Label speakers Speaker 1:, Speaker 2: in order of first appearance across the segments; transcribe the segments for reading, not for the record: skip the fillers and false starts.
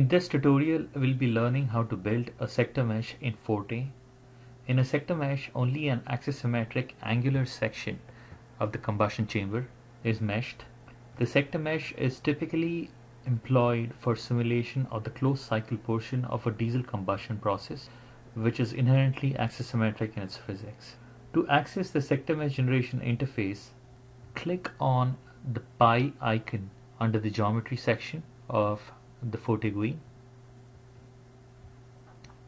Speaker 1: In this tutorial, we'll be learning how to build a sector mesh in Forte. In a sector mesh, only an axisymmetric angular section of the combustion chamber is meshed. The sector mesh is typically employed for simulation of the closed cycle portion of a diesel combustion process, which is inherently axisymmetric in its physics. To access the sector mesh generation interface, click on the pi icon under the geometry section of the Forte GUI.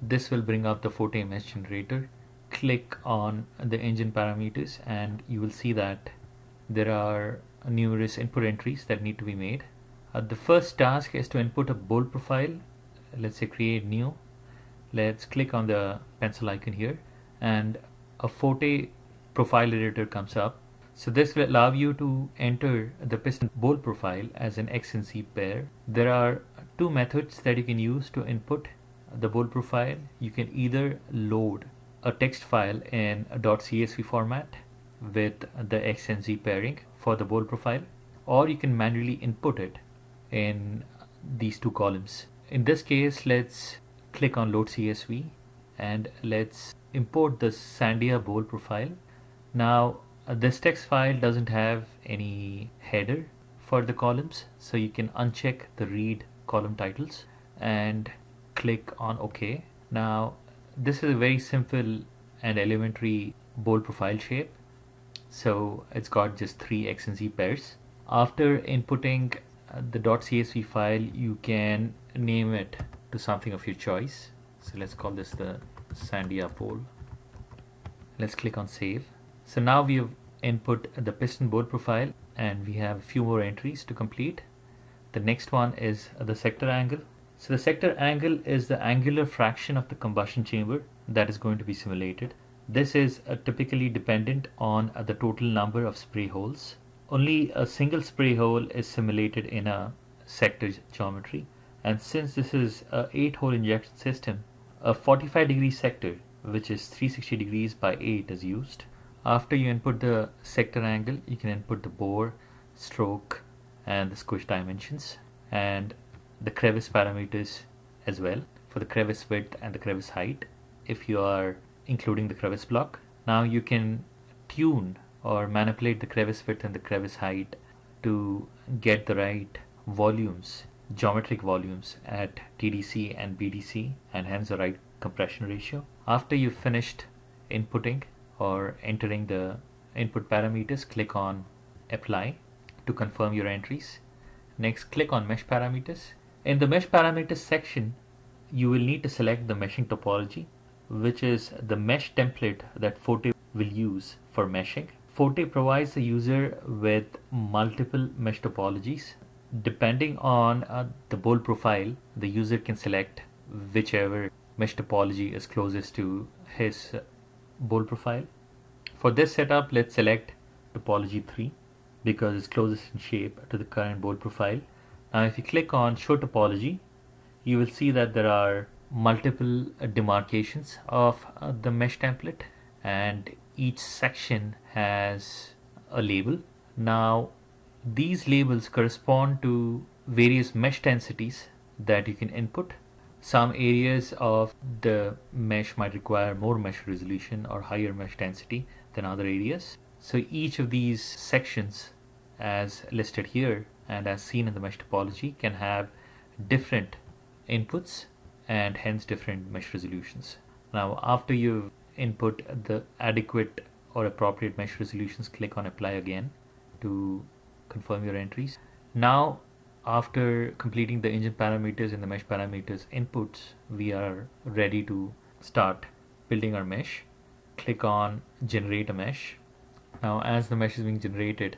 Speaker 1: This will bring up the Forte mesh generator. Click on the engine parameters and you will see that there are numerous input entries that need to be made. The first task is to input a bolt profile. Let's say create new. Let's click on the pencil icon here and a Forte profile editor comes up. So this will allow you to enter the piston bolt profile as an X and Z pair. There are two methods that you can use to input the bolt profile. You can either load a text file in a .csv format with the X and Z pairing for the bolt profile, or you can manually input it in these two columns. In this case, let's click on load CSV and let's import the Sandia bolt profile. Now this text file doesn't have any header for the columns, so you can uncheck the read column titles and click on OK. Now this is a very simple and elementary bolt profile shape. So it's got just 3 X and Z pairs. After inputting the .csv file, you can name it to something of your choice. So let's call this the Sandia bolt. Let's click on save. So now we have input the piston bolt profile and we have a few more entries to complete. The next one is the sector angle. So the sector angle is the angular fraction of the combustion chamber that is going to be simulated. This is typically dependent on the total number of spray holes. Only a single spray hole is simulated in a sector geometry, and since this is a 8-hole injection system, a 45-degree sector, which is 360 degrees by 8, is used. After you input the sector angle, you can input the bore, stroke, and the squish dimensions, and the crevice parameters as well for the crevice width and the crevice height if you are including the crevice block. Now you can tune or manipulate the crevice width and the crevice height to get the right volumes, geometric volumes at TDC and BDC, and hence the right compression ratio. After you've finished inputting or entering the input parameters, click on apply to confirm your entries. Next, click on mesh parameters. In the mesh parameters section, you will need to select the meshing topology, which is the mesh template that Forte will use for meshing. Forte provides the user with multiple mesh topologies. Depending on the bolt profile, the user can select whichever mesh topology is closest to his bolt profile. For this setup, let's select topology 3 because it's closest in shape to the current bolt profile. Now if you click on show topology, you will see that there are multiple demarcations of the mesh template and each section has a label. Now these labels correspond to various mesh densities that you can input. Some areas of the mesh might require more mesh resolution or higher mesh density than other areas. So each of these sections, as listed here and as seen in the mesh topology, can have different inputs and hence different mesh resolutions. Now after you've input the adequate or appropriate mesh resolutions, click on apply again to confirm your entries. Now after completing the engine parameters and the mesh parameters inputs, we are ready to start building our mesh. Click on generate a mesh. Now as the mesh is being generated,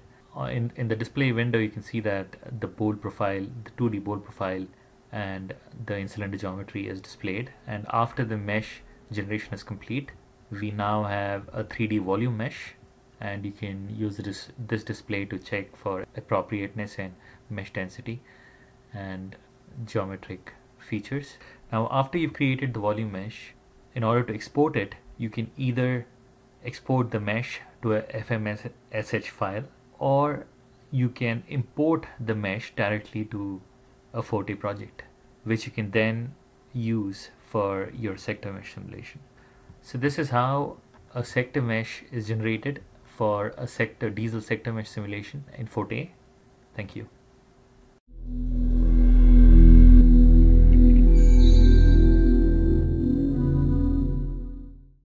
Speaker 1: in the display window you can see that the bolt profile, the 2D bolt profile and the in-cylinder geometry is displayed, and after the mesh generation is complete, we now have a 3D volume mesh, and you can use this display to check for appropriateness and mesh density and geometric features. Now after you've created the volume mesh, in order to export it, you can either export the mesh to a FMSH file, or you can import the mesh directly to a Forte project. which you can then use for your sector mesh simulation. So this is how a sector mesh is generated for a diesel sector mesh simulation in Forte. Thank you.